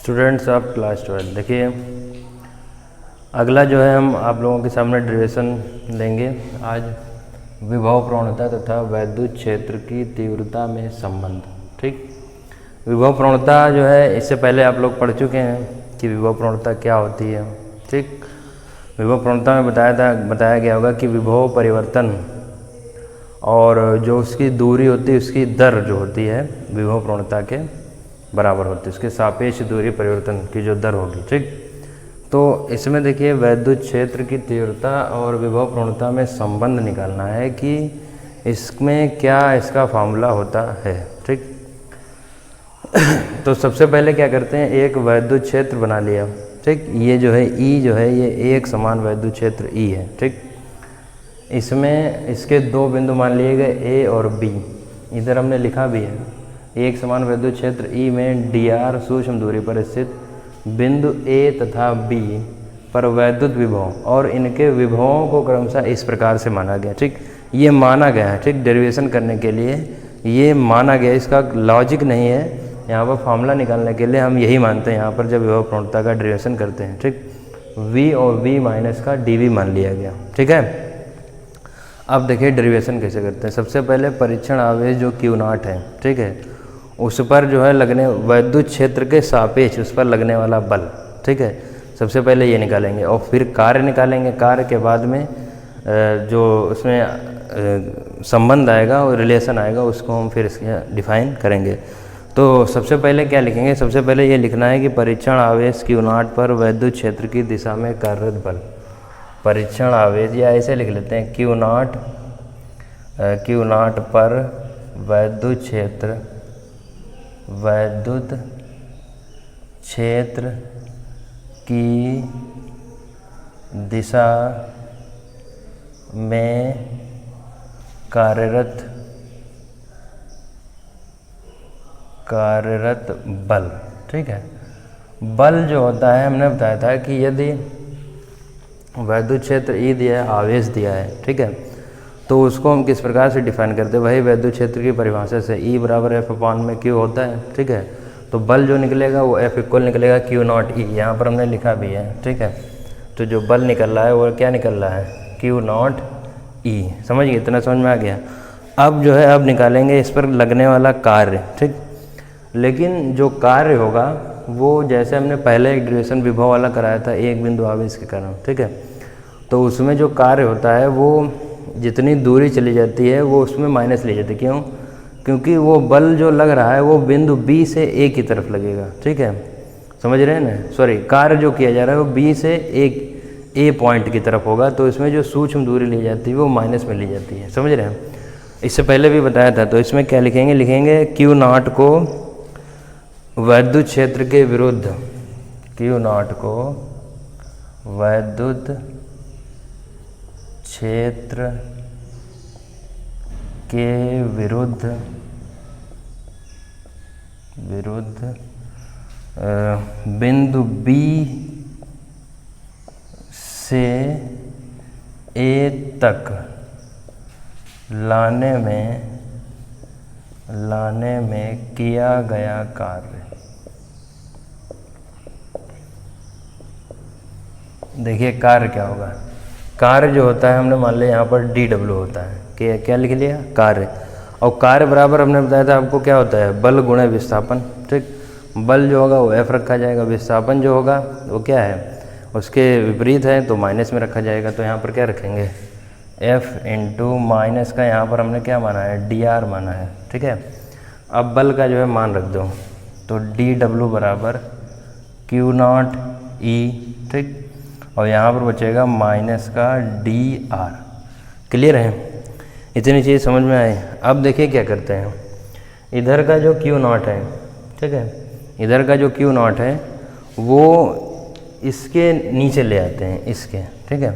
Students of class 12, देखिए अगला जो है हम आप लोगों के सामने डेरिवेशन लेंगे आज विभव प्रवणता तथा वैद्युत क्षेत्र की तीव्रता में संबंध। ठीक, विभव प्रवणता जो है इससे पहले आप लोग पढ़ चुके हैं कि विभव प्रवणता क्या होती है। ठीक, विभव प्रवणता में बताया गया होगा कि विभव परिवर्तन और जो उसकी दूरी होती है उसकी दर जो होती है विभव प्रवणता के बराबर होती है, उसके सापेक्ष दूरी परिवर्तन की जो दर होगी। ठीक, तो इसमें देखिए वैद्युत क्षेत्र की तीव्रता और विभव प्रवणता में संबंध निकालना है कि इसमें क्या इसका फार्मूला होता है। ठीक, तो सबसे पहले क्या करते हैं, एक वैद्युत क्षेत्र बना लिया। ठीक, ये जो है ई जो है ये एक समान वैद्युत क्षेत्र ई है। ठीक, इसमें इसके दो बिंदु मान लिए गए ए और बी, इधर हमने लिखा भी है। एक समान वैद्युत क्षेत्र ई में dr सूक्ष्म दूरी पर स्थित बिंदु ए तथा बी पर वैद्युत विभव और इनके विभवों को क्रमशः इस प्रकार से माना गया। ठीक, ये माना गया है। ठीक, डेरिवेशन करने के लिए ये माना गया, इसका लॉजिक नहीं है। यहाँ पर फार्मूला निकालने के लिए हम यही मानते हैं यहाँ पर जब विभव प्रवणता का डेरिवेशन करते हैं। ठीक, v और v माइनस का dv मान लिया गया। ठीक है, अब देखिए डेरिवेशन कैसे करते हैं। सबसे पहले परीक्षण आवेश जो Q0 है, ठीक है, उस पर जो है लगने वैद्युत क्षेत्र के सापेक्ष उस पर लगने वाला बल। ठीक है, सबसे पहले ये निकालेंगे और फिर कार्य निकालेंगे। कार्य के बाद में जो उसमें संबंध आएगा और रिलेशन आएगा उसको हम फिर इसके डिफाइन करेंगे। तो सबसे पहले क्या लिखेंगे, सबसे पहले ये लिखना है कि परीक्षण आवेश Q0 पर वैद्युत क्षेत्र की दिशा में कार्यरत बल। परीक्षण आवेश या ऐसे लिख लेते हैं Q0 पर वैद्युत क्षेत्र की दिशा में कार्यरत बल। ठीक है, बल जो होता है हमने बताया था कि यदि वैद्युत क्षेत्र ई दिया है, आवेश दिया है, ठीक है, तो उसको हम किस प्रकार से डिफाइन करते हैं, वही वैद्युत क्षेत्र की परिभाषा से E बराबर F/Q होता है। ठीक है, तो बल जो निकलेगा वो F इक्वल निकलेगा Q0E, यहाँ पर हमने लिखा भी है। ठीक है, तो जो बल निकल रहा है वो क्या निकल रहा है, Q0E। समझ गए, इतना समझ में आ गया। अब जो है अब निकालेंगे इस पर लगने वाला कार्य। ठीक, लेकिन जो कार्य होगा वो जैसे हमने पहले एक डेरिवेशन विभव वाला कराया था एक बिंदु आवेश के कारण। ठीक है, तो उसमें जो कार्य होता है वो जितनी दूरी चली जाती है वो उसमें माइनस ली जाती है। क्यों? क्योंकि वो बल जो लग रहा है वो बिंदु बी से ए की तरफ लगेगा। ठीक है, समझ रहे हैं ना, सॉरी, कार्य जो किया जा रहा है वो बी से ए पॉइंट की तरफ होगा, तो इसमें जो सूक्ष्म दूरी ली जाती है वो माइनस में ली जाती है। समझ रहे हैं, इससे पहले भी बताया था। तो इसमें क्या लिखेंगे, Q0 को वैद्युत क्षेत्र के विरुद्ध, Q0 को वैद्युत क्षेत्र के विरुद्ध बिंदु B से A तक लाने में किया गया कार्य। देखिए कार्य क्या होगा, कार्य जो होता है हमने मान लिया यहाँ पर dW होता है, क्या लिख लिया, कार्य। और कार्य बराबर हमने बताया था आपको क्या होता है, बल गुणे विस्थापन। ठीक, बल जो होगा वो F रखा जाएगा, विस्थापन जो होगा वो क्या है, उसके विपरीत है तो माइनस में रखा जाएगा। तो यहाँ पर क्या रखेंगे, F इंटू माइनस का यहाँ पर हमने क्या माना है, dr माना है। ठीक है, अब बल का जो है मान रख दो, तो dW बराबर Q0E। ठीक, और यहाँ पर बचेगा माइनस का dr। क्लियर है, इतनी चीज़ समझ में आए। अब देखिए क्या करते हैं, इधर का जो Q0 है, ठीक है, इधर का जो Q0 है वो इसके नीचे ले आते हैं, इसके। ठीक है,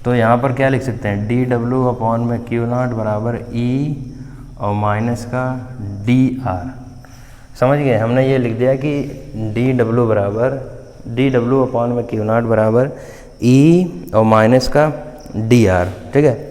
तो यहाँ पर क्या लिख सकते हैं, dW/Q0 बराबर E और माइनस का dr। समझ गए, हमने ये लिख दिया कि dW/Q0 बराबर E और माइनस का dr। ठीक है,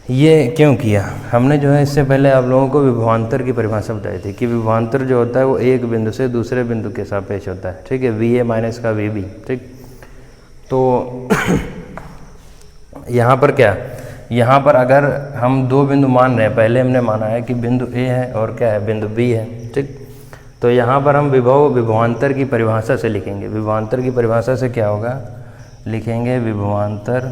ये क्यों किया हमने जो है, इससे पहले आप लोगों को विभवांतर की परिभाषा बताई थी कि विभवांतर जो होता है वो एक बिंदु से दूसरे बिंदु के सापेक्ष होता है, ठीक है, वी ए माइनस का वी बी, ठीक। तो यहाँ पर क्या, यहाँ पर अगर हम दो बिंदु मान रहे हैं, पहले हमने माना है कि बिंदु ए है और क्या है, बिंदु बी है, ठीक। तो यहाँ पर हम विभवांतर की परिभाषा से लिखेंगे। विभवांतर की परिभाषा से क्या होगा, लिखेंगे विभवांतर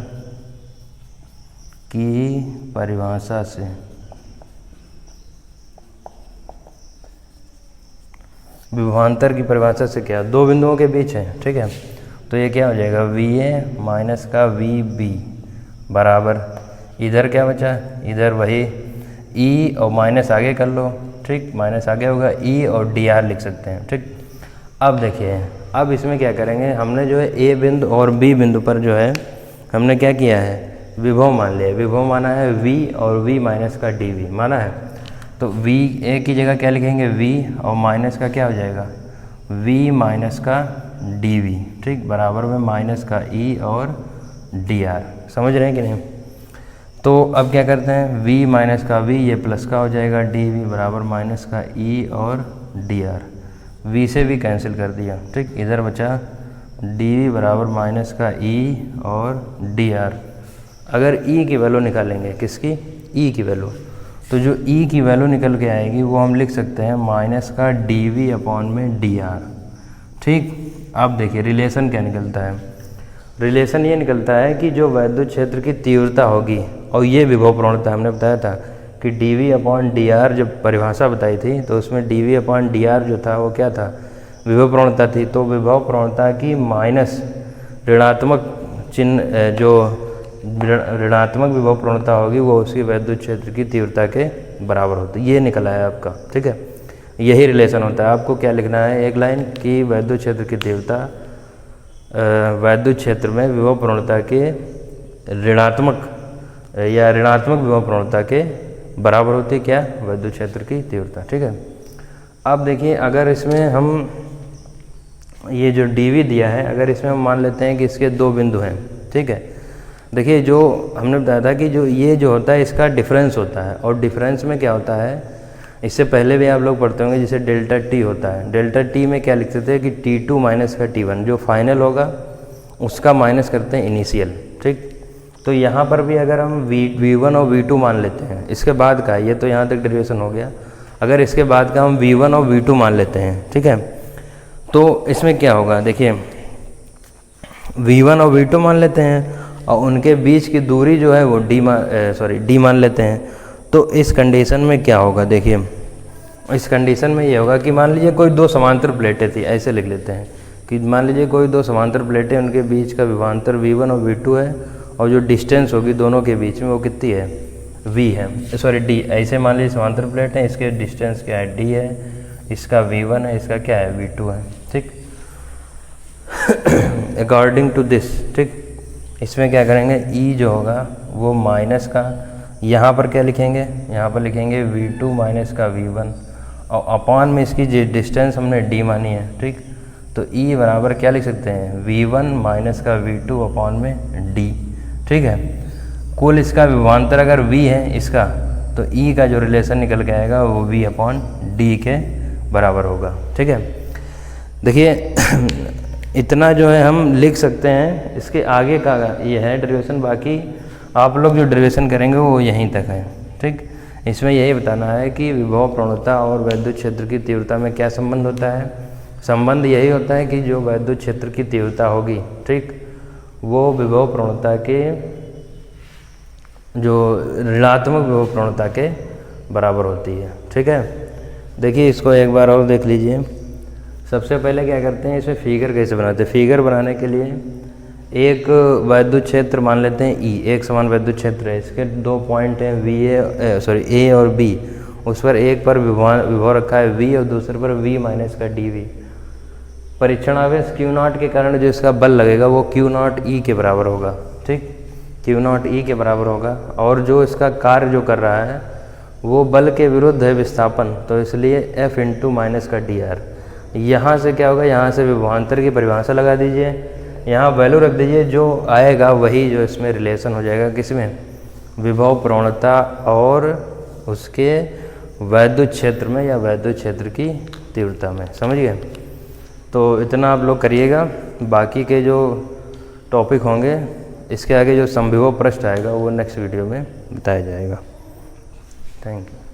की परिभाषा से विभवांतर की परिभाषा से क्या, दो बिंदुओं के बीच है, ठीक है। तो ये क्या हो जाएगा, वी ए माइनस का वी बी बराबर, इधर क्या बचा, इधर वही ई और माइनस आगे कर लो, ठीक, माइनस आगे होगा ई और डी आर लिख सकते हैं, ठीक। अब देखिए, अब इसमें क्या करेंगे, हमने जो है ए बिंदु और बी बिंदु पर जो है हमने क्या किया है, विभव मान लिया। विभव माना है v और v माइनस का dv माना है। तो v ए की जगह क्या लिखेंगे, v और माइनस का क्या हो जाएगा, v माइनस का dv, ठीक, बराबर में माइनस का e और dr। समझ रहे हैं कि नहीं। तो अब क्या करते हैं, v माइनस का v ये प्लस का हो जाएगा, dv बराबर माइनस का e और dr। v से भी कैंसिल कर दिया, ठीक, इधर बचा dv बराबर माइनस का e और dr। अगर e की वैल्यू निकालेंगे, किसकी, e की वैल्यू, तो जो e की वैल्यू निकल के आएगी वो हम लिख सकते हैं माइनस का dv अपॉन में dr, ठीक। अब देखिए रिलेशन क्या निकलता है, रिलेशन ये निकलता है कि जो वैद्युत क्षेत्र की तीव्रता होगी, और ये विभव प्रवणता हमने बताया था कि dv अपॉन dr, जब परिभाषा बताई थी तो उसमें dv अपॉन dr जो था वो क्या था, विभव प्रवणता थी। तो विभव प्रवणता की माइनस ऋणात्मक चिन्ह, जो ऋणात्मक विभव प्रवणता होगी वो उसकी वैद्युत क्षेत्र की तीव्रता के बराबर होती है। ये निकला है आपका, ठीक है, यही रिलेशन होता है। आपको क्या लिखना है, एक लाइन कि वैद्युत क्षेत्र की तीव्रता वैद्युत क्षेत्र में विभव प्रवणता के ऋणात्मक या ऋणात्मक विभव प्रवणता के बराबर होती है क्या, वैद्युत क्षेत्र की तीव्रता, ठीक है। अब देखिए, अगर इसमें हम ये जो dv दिया है, अगर इसमें हम मान लेते हैं कि इसके दो बिंदु हैं, ठीक है। देखिए, जो हमने बताया था कि जो ये जो होता है इसका डिफरेंस होता है, और डिफरेंस में क्या होता है, इससे पहले भी आप लोग पढ़ते होंगे, जैसे डेल्टा टी होता है। डेल्टा टी में क्या लिखते थे कि T2 माइनस का T1, जो फाइनल होगा उसका माइनस करते हैं इनिशियल, ठीक। तो यहाँ पर भी अगर हम V1 और V2 मान लेते हैं, इसके बाद का, ये तो यहाँ तक डेरिवेशन हो गया, अगर इसके बाद का हम V1 और V2 मान लेते हैं, ठीक है, तो इसमें क्या होगा, देखिए V1 और V2 मान लेते हैं और उनके बीच की दूरी जो है वो d मान लेते हैं। तो इस कंडीशन में क्या होगा, देखिए इस कंडीशन में ये होगा कि मान लीजिए कोई दो समांतर प्लेटें थी, ऐसे लिख लेते हैं कि मान लीजिए कोई दो समांतर प्लेटें, उनके बीच का विभवांतर V1 और V2 है, और जो डिस्टेंस होगी दोनों के बीच में वो कितनी है, v है, d। ऐसे मान लीजिए समांतर प्लेट है, इसके डिस्टेंस क्या है, d है, इसका V1 है, इसका क्या है, V2 है, ठीक। अकॉर्डिंग टू दिस, ठीक, इसमें क्या करेंगे, e जो होगा वो माइनस का, यहाँ पर क्या लिखेंगे, यहाँ पर लिखेंगे V2 माइनस का V1, और अपॉन में इसकी डिस्टेंस हमने d मानी है, ठीक। तो e बराबर क्या लिख सकते हैं, V1 माइनस का V2 अपॉन में d, ठीक है। कुल इसका विभवांतर अगर v है इसका, तो e का जो रिलेशन निकल के आएगा वो v अपॉन d के बराबर होगा, ठीक है। देखिए इतना जो है हम लिख सकते हैं, इसके आगे का ये है डेरिवेशन, बाकी आप लोग जो डेरिवेशन करेंगे वो यहीं तक है, ठीक। इसमें यही बताना है कि विभव प्रवणता और वैद्युत क्षेत्र की तीव्रता में क्या संबंध होता है। संबंध यही होता है कि जो वैद्युत क्षेत्र की तीव्रता होगी, ठीक, वो विभव प्रवणता के, जो ऋणात्मक विभव प्रवणता के बराबर होती है, ठीक है। देखिए इसको एक बार और देख लीजिए। सबसे पहले क्या करते हैं, इसमें फिगर कैसे बनाते हैं। फिगर बनाने के लिए एक वैद्युत क्षेत्र मान लेते हैं E, एक समान वैद्युत क्षेत्र है, इसके दो पॉइंट हैं A और B, उस पर एक पर विभव रखा है V और दूसरे पर V माइनस का dV। परीक्षण आवेश Q0 के कारण जो इसका बल लगेगा वो Q0 E के बराबर होगा, ठीक, Q0 E के बराबर होगा। और जो इसका कार्य जो कर रहा है वो बल के विरुद्ध है विस्थापन, तो इसलिए F इंटू माइनस का dr। यहाँ से क्या होगा, यहाँ से विभवांतर की परिभाषा लगा दीजिए, यहाँ वैल्यू रख दीजिए, जो आएगा वही जो इसमें रिलेशन हो जाएगा, किसमें, विभव प्रवणता और उसके वैद्युत क्षेत्र में या वैद्युत क्षेत्र की तीव्रता में। समझ गए? तो इतना आप लोग करिएगा, बाकी के जो टॉपिक होंगे इसके आगे जो समविभव पृष्ठ आएगा वो नेक्स्ट वीडियो में बताया जाएगा। Thank you.